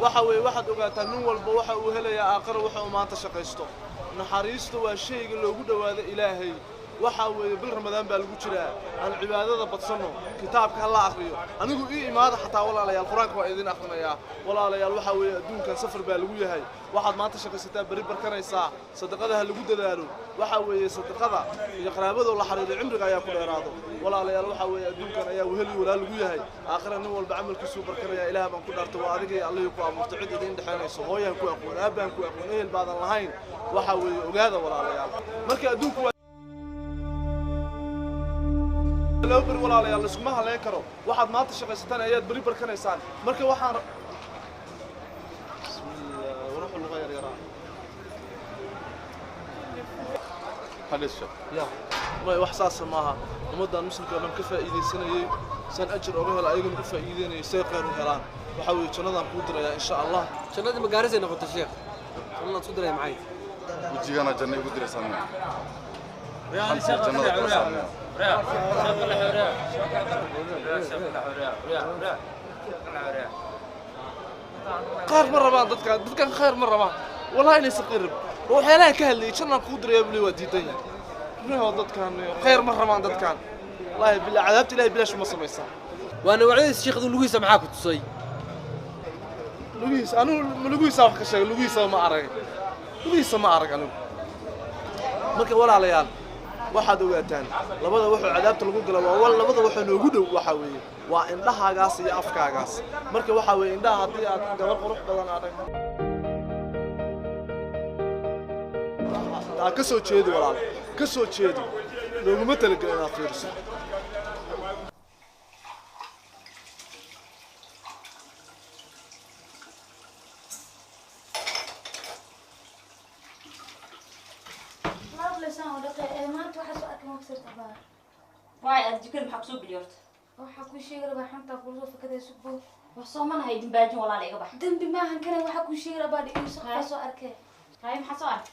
waxa weeye waxaad ogaataa nin walba waxa uu helayaa aakhira waxa uu maanta shaqaysto naxariistu waa shayga loogu dhawaado ilaahay waxa weeye bil ramadaan baa lagu jiraa aan cibaadada badsano kitaabka hala akhriyo anigu ii imaada xataa walaalayaal quraanka waa idin akhrinayaa walaalayaal waxa weeye adduunkan safar baa lagu yahay waxaad maanta shaqaysataa bari barkanaysaa sadaqada ha lagu dadaalo waxa weeye sadaqada iyo qaraabada la xariiro cimriga ayaa ku dheeraado walaalayaal waxa weeye adduunkan ayaa weheli walaal lagu yahay aakhira nin walba camalkiisu barkanaya ilaah baan ku dhaartay waa adiga iyo allah ku abuurtay cid idin dhaxaynayso hooyaan ku aqoon aabaan ku aqoon ehel baadan lahayn waxa weeye ogaada walaalayaal marka adduunku لو بر ولا لا يلا اسمها لا يكرو واحد ما تشغيستان اياد بري بركنيسان marka waxaan bismillah وروح الغير يرى حدث يا ما وحساس maaha umada muslimka dhan ka faa'iideysanayay san ajir oo hel ayaguna ka faa'iideynay say qeyr u helaan waxa weeye jannadaan ku diraya insha Allah jannada ma gaaraysa noqoto sheekh jannada ku diray maxay wajigana jannada ku diraysan ريال شيخ ريال شيخ الحوريه قار مره بعد dadkan khayr mara ba wallahi inay saqirib waxyaalaha ka hadlay jannada ku diray bli wadiidan ruuxa dadkan khayr mara baan dadkan wallahi bil cadaabta ilaahay bilaash ma sameeysan waana wacdiis sheekhdu lugiisa maxaa ku tusay lugiisa anu lugiisa wax ka sheegay lugiisa ma arag anu marka walaalayaal waxaad ogaataan labada wuxuu cadaabta lagu galo waa labada wuxuu noogu dhow waxa weeye waa indhahaagaas iyo afkaagaas marka waxa weeye indhaha hadii aad gabar qurux badan arag ka soo jeedi walaal ka soo jeedi looguma talagalin inaad fiiriso واي أرجوك محكسوب باليورت. وحكوا شيء ربع حنطة فرصة فكذا يسبوه. وصومنا هاي دمباجين ولا عليك بح. دم بما هنكنا وحكوا شيء ربع دقيقة خاصة أركه. هاي محصارت.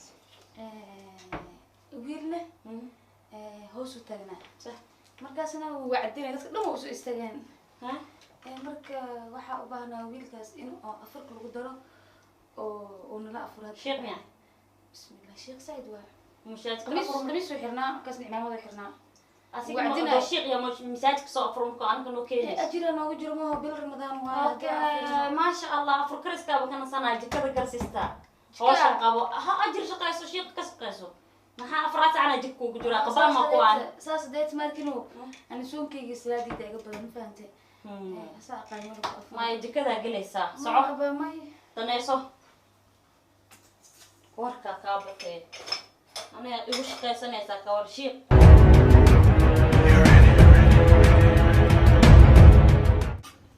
ويرنا. هو سو تجنا. صح. مركزنا وعدينا بس لما وسو استجان. ها؟ مرك وح وبهنا ويلكاس إنه أفرق القدرة ونلا أفراد. شيخ مين؟ بسم الله شيخ سعيد واحد. مش قميص وحرنا كسر عمامة وحرنا. وعندنا الشيخ يا مساجك صافرونكم أنا كنو كيس. أجرنا وجرموها بالرمضان ما شاء الله أفركرس كابو كنا صناعي كذا كرسيستا. هو شقابو ها أجر شقايسو شيخ كسقايسو. ما ها أفرات على جكو كجورا قبل ما قوان. ساس ديت مالكنو أنا سوون كي سلادي ده قبل ما فهمت. ساقي ما يجي كذا جلسة. صعب ما تنايسو. وركا كابو كي. أنا يوش كيسني ساكور شيخ.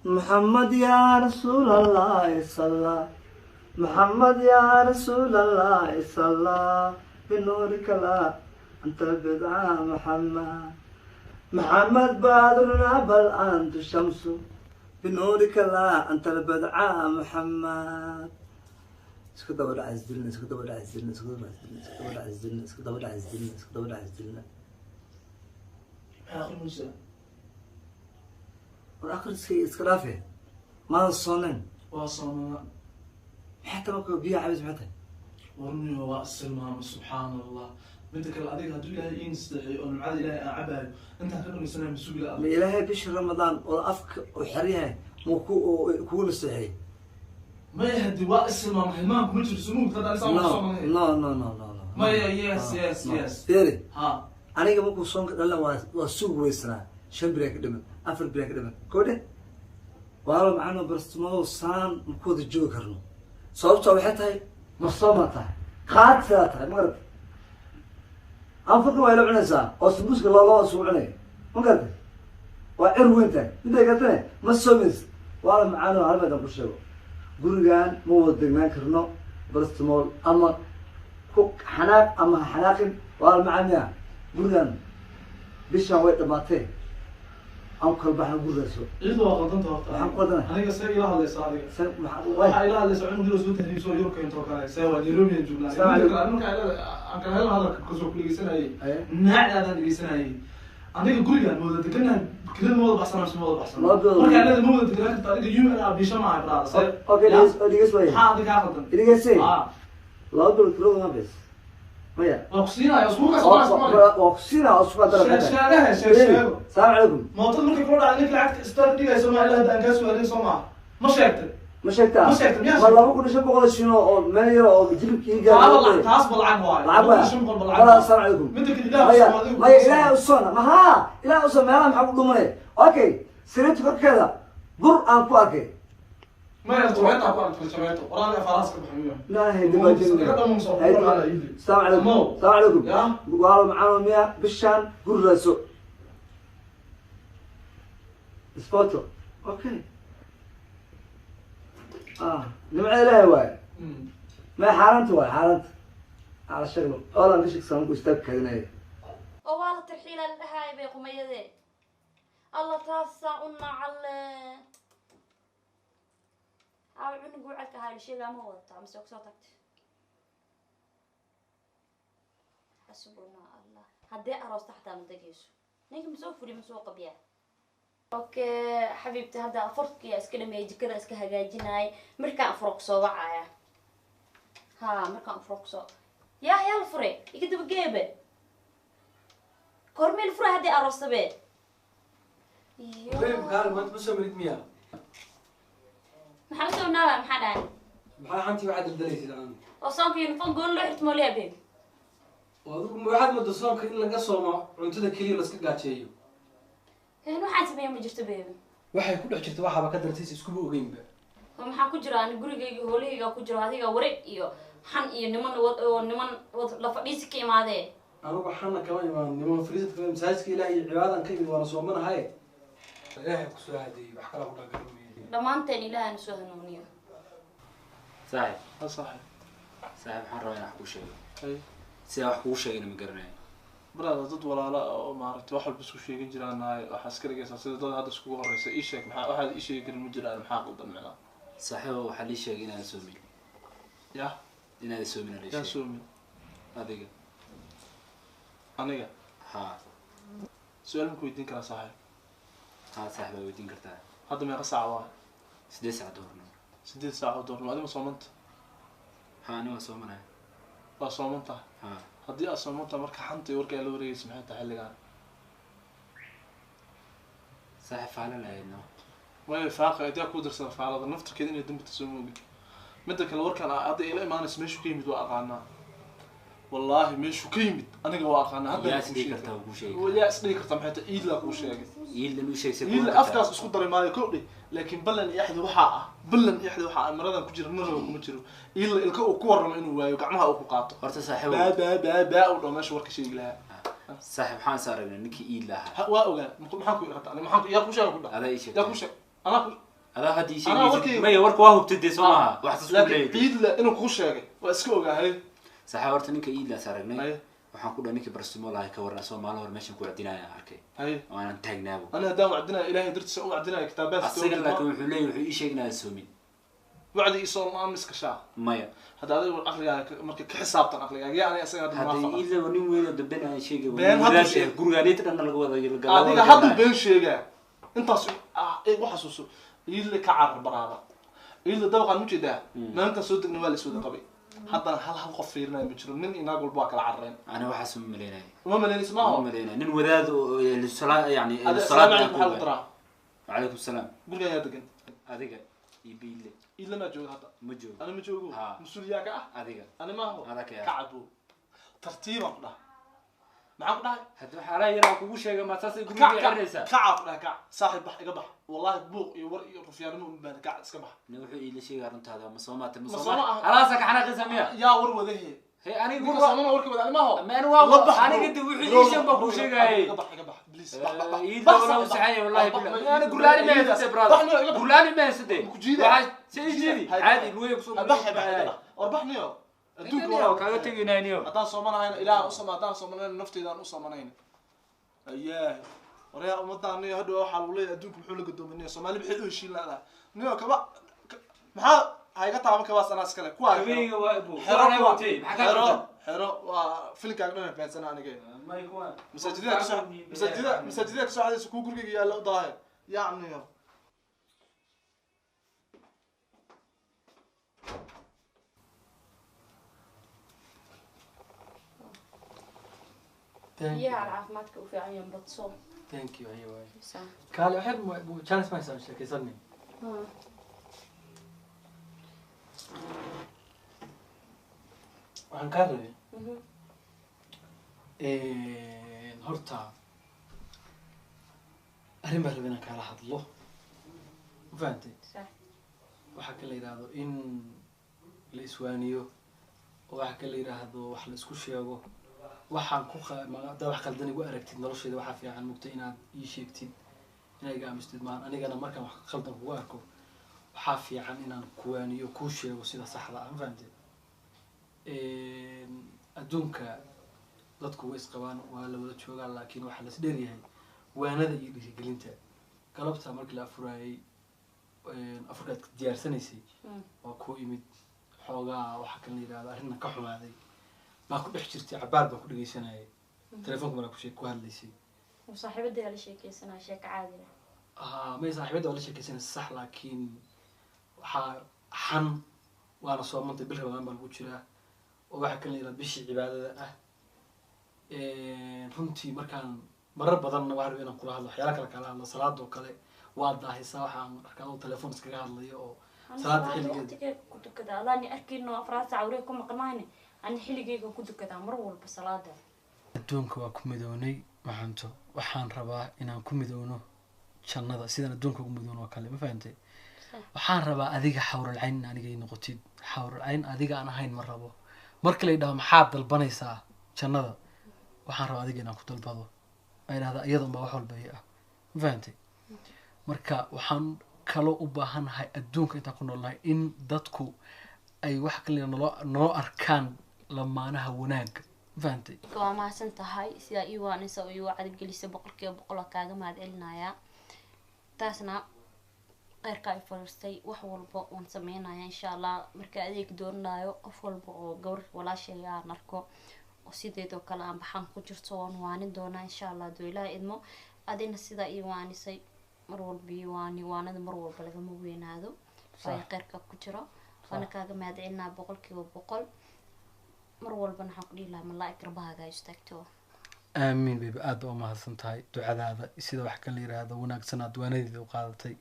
محمد يا رسول الله صلى محمد يا رسول الله صلى بنورك لا أنت بدعاء محمد بدرنا بل أنت الشمس بنورك لا أنت البدعاء محمد اسكت دور عزلنا اسكت دور عزلنا اسكت دور عزلنا اسكت دور عزلنا اسكت دور عزلنا اسكت دور عزلنا آخر موسى والآخر اسكرافه ما الصونن واصلنا حتى ما كان بيها عبد متى ورني واسلم سبحان الله بدك الأديك هدول ينستحي أو المعاد إلهي عباي أنت هتقول سنة مسؤول الله إلهي بشهر رمضان والأفك وحريها مو كون استحي ما يهدي واسلم ما كنتش سنوب ترى لا ما يس تيري ها أنا كم كو صون كلا وسوق ويسنا شن بريك دم أفر بريك دم كوده وعلى معنا برستمو صان مكود الجو كرنو صوبته وحتى مصومته خاطته مغرب أنفق ولا عنسا أو سبوسك الله سبحانه مغرب وعروينته إنت قلتني ما صومس وعلى معنا هربا دبوشوا قرقان مو ودنا كرنو برستمو أما كوك حناق أما حناقين وعلى معنا قرقان بيشان ويت ماتي أم كل بحر قرقسو إذا وقدمت وقت أنا قصدي إلى هذا صاري إلى هذا سعود مدير سويت اللي يسوي يورك ينتوكل سوى ديروبي الجملة أنا كان هذا كسوق اللي يسناي نعد هذا اللي يسناي aniga gurigaan ma wada deganaan kelida ma wada baxsanaa mise ma wada baxsanaa Labadooda. marka anada ma wada deganaan karta adiga human abisha maaha brother Okay, dhigas waaya. maxaa adiga kaa qaldan Dhigasay. ah Laba bilood kirada ma bes. Maya. waa ku siinaya isku ka soo Waa kusina usku dara ka. sheegaha sheego Salaam alaykum. mootada markay kula dhacday ninka lacagta istar dhigayso ma ilaa hadaan kaa su'aalin soo maaha ma sheegtay Ma sheegtaa? Ma sheegtay, miyaa Ma 2,500 shino oo meel yar oo jilibkii gaar. taas balacag waayo lacag waa. Wala salaam alaykum. midda kale ilaah Maya, soo adigu maya ilaahay u soo ma ha. Ilaahay u soo meelaha maxaa ku dhumanay? Okay, sirrinta korkeeda bur aan ku arkay. ma yarto weynta ku arko jameeto walaal faraas ka baxmiyo ilaahay dibaajin. Salaam alaykum. Salaam alaykum. Ya. Wala macaan miya bishan gurraso. Ispoto. Okay. نمع إلهي واي ما حارنت واي حارنت على شغله أولا مش كسرهم كوستك هنا oo waa la tarxiila la dhahaay bay qumayadee alla taasaa u nacalle aaw cunugu wacadka ahaa sheegaa ma wadataa mise kusoo tagta xasbunaa allah haddee aroosta xataa ma degayso ninka ma soo furi ma soo qabyaa okay xabiibti hadda afarkiya iska dhameeyay jikada iska hagaajinaay markaan afuro kusoo wacaya ha markaan afuro kusoo yaa la fure iga daba geebe kormeel fura haddii aroosabe قال ما انت مسوي مريد مياه maxaa usoo naaba maxaa dhahay maxaa xantii waxaad daldalaysid aan oo soonka uniform goon loo xirtimo leeya bebi waxaad muddo soonka in laga soomo cuntada keliya la iska gaajeeyo waxaan sameeya ma jirto bebi waxay ku dhex jirta waxaaba ka dartaysa iskuba ogeynba oo maxaa ku jira ani gurigayga hoolahayga ku jiro adiga wareeg iyo xan iyo niman la fadhiisi ka imaadee anigu xana kama imaan niman fariisad kama masaajidka ilaahay iyo cibaadan ka imid waana soomanahay ilaahay ku soo hadeeyey wax kala ku dhagarumeeyey dhammaanteen ilaahana soo hanuuniyo صاحب صاحب صاحب حرة وين أحكوا شيء أي سيا أحكوا شيء أنا مقرناه برا ضد ولا لا ما عرفت واحد بس وش يجي جيران هاي حاسكر جالس أصير ضد هذا سكوه الرئيس إيش شيء واحد إيش يجي المجرى المحاق ضد معنا صاحب وحلي شيء أنا أسومي يا أنا أسومي أنا يا ليش سومي هذيك أنا ها سؤال ممكن يدين كلا صحيح ها صاحب ودين كرتاه هذا ما يقص عواه سديس عدورنا 6 ساعات دور ما أدري صومنت ها أنا وصومنا صومنت ها هدي صومنت مركح حنتي ورك على وري سمعت تحلقان صاحب فعلا لا إنه ما يفاق أدي أكو درس فعلا نفتر كذا إني دم بتسموه مدة كل ورك أنا أدي إلى ما نسمع شو كيمد وأقعنا والله مش كيمد أنا جوا أقعنا يا سدي كرتاه وكل شيء ولا سدي كرتام حتى إيد لا كل شيء يلا نو شيء سكون إيد أفكار اسكو دري مالي كودي لكن بلن يحد وحاء بلن يحد وحاء مرة كجر نرو كمجرو إيد الكو كورم إنه ويقعمها أو قاطع horta saaxiib با ولا مش ورك شيء لها saaxiib waxaan saaragnaa ninkii iid lahaa waa ogaa maxaan ku yiraahdaa maxaan ku yaa ku sheegay ku dhac adaa ii sheegtay yaa ku sheegay ana adaa hadii Anaa sheegay warkii- maya warka waa hubtay soo maaha wax soo laakiin leeyahay ciid la inuu ku sheegay waa iska ogaahay saaxiib horta ninka iid la saaragnay hay waxaan ku dhahay ninkii barstimo lahay ka warna Soomaali hor meeshan ku wacdinaya arkay hay oo aan taagnaabo ana hadaan wacdinaa ilaahay dartiisa u wacdinaa kitaabaad asaga laakiin wuxuu leeyahay wuxuu ii sheegnaa soomin wacdi isoo ma miska shaa maya hada adigu aqliga marka ka xisaabtan aqliga yaa ana asaga hadda hadda ma iida nin weyn oo dambe aan sheegay Been hadda sheeg. gurigaanita dhan laga wada adiga hadda been sheegaa intaas wax xasuuso iid la ka carar baraada iid la dabaqan u jeedaa maanta soo degna waa la soo qabay haddana hal qof fiirinayo ma jiro nin inaag walba waa kala carareen ana waxa soo maleynay uma maleynaysa ma ma aha maleynay nin wadaad oo salaad yani السلام salaad عليكم محمد درا وعليكم السلام قول يا دقن adiga iibiile إلا ما جوج هذا ma joogo أنا ما جوجو ها. مسؤول ياك adiga أنا ما هو هذاك يا كعبو ترتيب أقول معك ده hadda waxa la yaraa kugu sheegay ma taasay guriga xirnaysa كعب ده كعب صاحب بح يقبح والله بوق يور رفيان مو بان كعب اسكبح nin wuxuu ii la sheegay arrintaada ma soo maatay ma Ma soo soo maatay ma- alaasa ka xanaaqay samiya يا ور وذه hey aniga يقول guriga أنا ورك بدل ما هو ma ana waa aniga dib wuxuu ii sheegay ku sheegay يقبح يقبح بليز بح بح بح iida wala saxay wallahi billah ana gurlaani ma hayste brother gurlaani ma hayste waxa sii jidi caadi luuyo kusoo بح بح أربحني يا أدوك duuga kaaga teginayniyo هذا صومنا هنا إله أصلا هذا صومنا نفتي إذا أصلا هنا أياه وريا أمضى أني هدوء حلولين أدوك محول قدوم الناس صومالي بحلو شيء لا نيو كبا محا هاي قطعة ما كباس أنا أسكله كوا habeeniga waa ibu xirana watay maxaa ka حرا وفيلم كأننا في سنة أنا جاي ما يكون مسجدك ساعة سكوكر كي يلا ضايع يعني يا العافماتك وفي عين بتصوم ثانك يو ايوه صح قال احب كان اسمع شيء صدني waxaan kaa rabay horta arrin baan rabay inaan kaala hadlo ma fahantay صح waxaa ka la yidhaahdo in la iswaaniyo oo waxaa ka la yidhaahdo wax la isku sheego waxaan ku haddaa wax qaldan igu aragtid noloshayda waxaa fiican mugta inaad ii sheegtid inaa iga aamistid maan anigana markaan wax qaldan kugu arko waxaa fiican inaan kuwaaniyo kuu sheego sida saxda ah ma fahantay adduunka dadku way isqabaan waa la wada joogaa laakiin waxaa las dheeryahay waanada iyo dhiirigelinta galabta markii la afuraayay afurkaad diyaarsanaysay waa kuu imid xoogaa waxaa kan la yidhahdo arrinna ka xumaaday baa ku dhex jirtay cabaar baa ku dhegeysanayay telefoonka maraa ku hadlaysay وصاحبتي على شيء كيسنا شيء عادي may saaxiibada waa la sheekaysanaysa sax laakiin waxaa xan waana soomantay bil ramadaan baa lagu jiraa oo waxaa kan la yidhahdo bishii cibaadada ah runtii markaan marar badanna waxaa rabay inaan kula hadlo waxyaala kala hadlo salaadoo kale waa daahisa waxaan arkaa oo telefoon iskaga hadlayo oo salaada xilligeeda كنت كذا أنا أحكي إنه أفراد سعوري كم قناني أنا حلقي كنت كذا مرة ولا بصلاة adduunka waa ku midownay maxanto waxaan rabaa inaan ku midowno jannada sidaan adduunka ugu midowno oo kale ma fahantay waxaan rabaa adiga xawralcayn in aniga ay noqotid xawralcayn adiga aan ahayn ma rabo marka la yidhaho maxaad dalbanaysaa jannada waxaan rabaa adiga inaan ku dalbado ay idhahda iyada unbaa wax walba i ah ma fahantay marka waxaan kaloo u baahanahay adduunka intaan ku noolnahay in dadku ay wax kale noo arkaan lamaanaha wanaagga ma fahantay waa mahadsan tahay sidaa ii waanaysa oo ii wacdigelisay 100% kaaga mahadcelinayaa taasna qeyrka ay fariistay wax walba waan sameynaya insha allah marka adeeg doonaayo qof walba oo gawar walaashay aan arko oo sideedoo kale aan baxaan ku jirto waan waanin doonaa insha allah doo ilaahay idmo adina sidaa ii waanisay mar walba ii waanada mar walba lagama weynaado way qeyrka ku jiro waana kaaga mahadcelinaa 100% mar walbana waxaan ku dhihi lahaa malaa'ig garbahaaga istaagto aamiin baby aad baa u mahadsan tahay ducadaada sida wax kan la yidhaahdo wanaagsan aad waanadeeda u qaadatay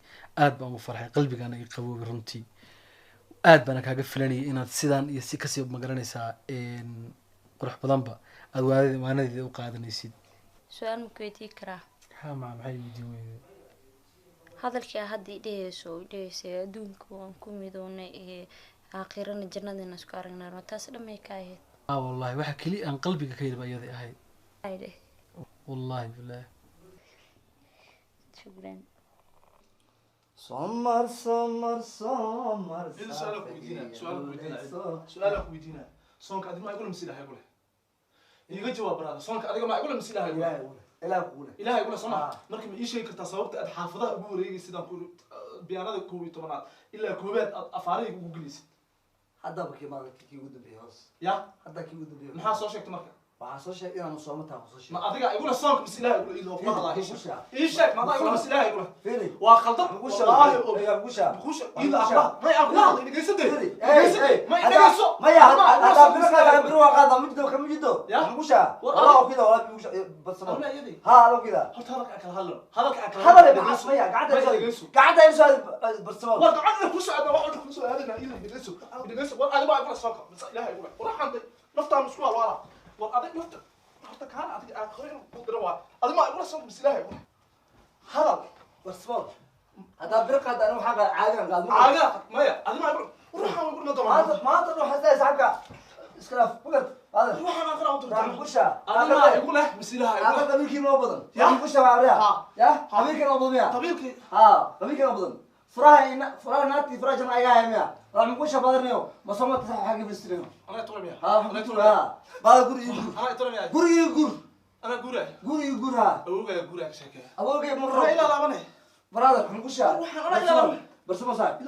aad baan u farxay qalbigana i qaboobay runtii aad baana kaaga filanayay inaad sidaan iyo si kasii magaranaysaa qurux badanba aad waanadeeda u qaadanaysid su-aal ma kuweydiin karaa ha maxay weydiin weyday hadalkii haddii dheheysay adduunka waan ku midownay ee aakhirana jannadina isku aragnaa taas dhamay ka ahayd wallahi waxa kaliya aan qalbiga ka yidhi ayaday ahayd ayde wallahi billahi shukran سمر سؤالك ويدينا صونك أدي ما يقول مسيلة هيقوله يجي جواب هذا صونك أدي ما يقول مسيلة هيقوله إله يقول سمع مركب إيش هيك تصورت أتحافظه أقول يجي سيدان كل بيانات كوي طبعا إلا كوبات أفعالي وجلس هذا بكي ما كي يقول بيهاس يا هذا كي يقول بيهاس محا صوشك تمرك وعصا شيء أنا مصامتها عصا شيء ما أديك يقول الصونك مسيلة يقول إذا ما الله إيش ما يقول مسيلة يقول فيني وخلطة والله بخوش إذا أخلاق ما يأخلاق إنك يصدق ما ينقص ما يا هذا بيرك بيروح هذا مجدو كم مجدو يا بخوشة والله كذا ولا بيخوش بس لا يدي ها لو كذا هذا أكل هذا أكل هذا اللي بحس ما يا قاعد يسوي برسمال ورد عندنا كل شيء أنا واحد كل شيء هذا إله يدرسه وأنا ما أقول الصلاة بس إله يقول وراح عندي نفتح مسكوا ورا وأديك نفتح حتى كان أديك آخرين قدروا أنا ما أقول الصلاة بس إله يقول هذا برسمال هذا بيرك هذا أنا حاجة عادي قال عادي ما يا أنا ما أقول وراح أقول ما طبعا ما تروح هذا ساعة اسكلاف فقط هذا روح أنا أقرأ وترجع بخوشة أنا ما أقول له بس إله يقول هذا قبل كيلو بدن يا بخوشة بعريها ها يا قبل كيلو بدن يا طبيعي ها قبل كيلو بدن فراه ناتي فراه جماعة يا هميا راح نخش بدرنيو ما صمت حاجة في السرير أنا أتولى مياه ها أنا أتولى ها بعد قولي أنا أتولى مياه قولي أنا أقوله ها أقوله شكله أبوك أنا مرة إلى لا بني برادر نخش روح أنا إلى لا بس ما صار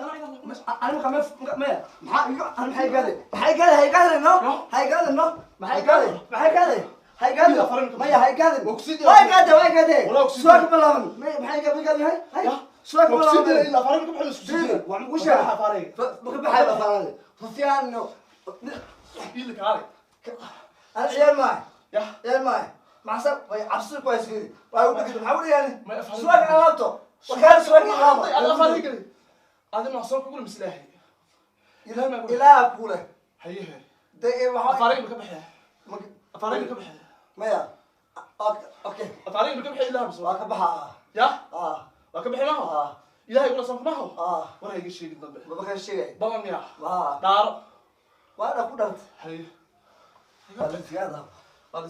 انا ما هاي قال هاي قال انه هاي قال انه ما هاي قال ما هي قال سواك بلان ما هي قال هاي سواك بلان الا فريق بحال السوسيدي وش فريق بحال فريق ففي انه يلك علي العيال معي يا عيال معي مع سب عبسك كويس كده حاول يعني سواك علامته وكان سواك علامه انا فريق هذا ما صار كل مسلاحي إله كوله حيه ده إيه وحاي فريق بكبحه فريق بكبحه ما يا أوكي فريق بكبحه إلا بس وكبحها يا آه وكبحه ما هو آه إلهي يقول صنف ما هو ولا يجي شيء قدام ما بقى شيء بلن يا دار وانا كودرت حيه هذا هذا هذا